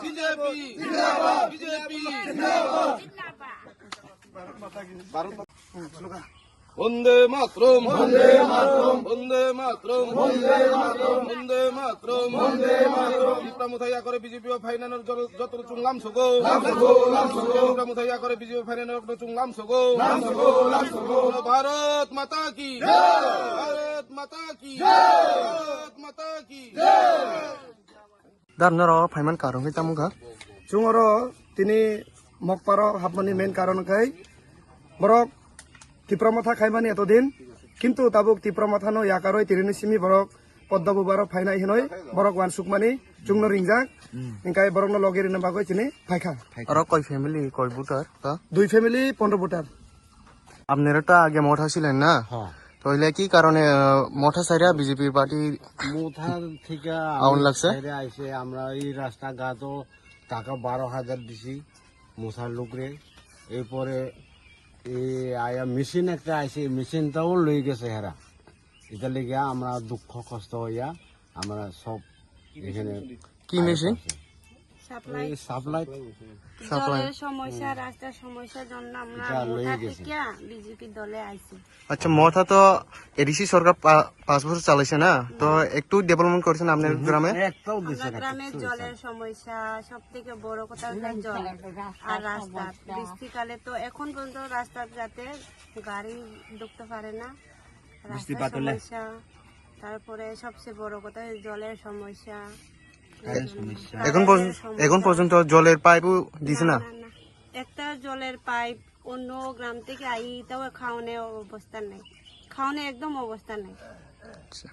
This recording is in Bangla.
বিজেপি বন্দে মাতরম বন্দে মাতরম বন্দে মাতরম বন্দে মাতরম বন্দে মাতরম বন্দে মাতরম ত্রিপুরা করে বিজেপি ও ফাইনালের যত চুংলাম সগো ত্রিপুরা করে বিজেপি ফাইনালের যত চুংলাম সগো ভারত মাতা কি ভারত মাতা কি ভারত মাতা কি Darnaro Paiman Karong Hitamuka. Chungoro tini mokparo hapmani main karon kai borok tipramatha khaimani etodin kintu tabuk tipramathano yakaroi tirini simi borok poddabu baro phainai hinoi borok wan sukmani chungno ringjak ingkai borokno logeri na bagoi chini phaikha Aro koi family koi butar ta? দুই ফ্যামিলি 15 ভোটার আপনারা তো আগে মঠা ছিলেন না তাহলে কি কারণে মঠা সাইরা বিজেপি পার্টি মোথার থেকে আউন লাগছে আইসে আমরা এই রাস্তাঘাটও টাকা 12,000 দিছি মোথার লোকরে এরপরে এই আয়া মেশিন একটা আইসে মেশিনটাও লই গেছে হেরা এটা লেগে আমরা দুঃখ কষ্ট হইয়া আমরা সব এখানে কি মেশিন সাপ্লাই সাপ্লাই জলের সমস্যা রাস্তার সমস্যার জন্য আমরা এটা লয়ে মোটা গেছে। থেকে বিজেপি দলে আইছি আচ্ছা মঠা তো এডিসি সরকার 5 বছর চালাইছে না তো একটু ডেভেলপমেন্ট করেছেন আপনার গ্রামে একটাও দিছে আমরা না গ্রামের জলের সমস্যা সব থেকে বড় কথা হলো জল আর রাস্তা বৃষ্টিকালে তো এখন পর্যন্ত রাস্তা যাতে গাড়ি ঢুকতে পারে না রাস্তার সমস্যা তারপরে সবচেয়ে বড় কথা হলো জলের সমস্যা এখন পর্যন্ত জলের পাইপও দিছে না না, না। একটা জলের পাইপ অন্য গ্রাম থেকে আইতাও খাওয়ানোর অবস্থা নেই খাওয়ানোর একদম অবস্থা নেই আচ্ছা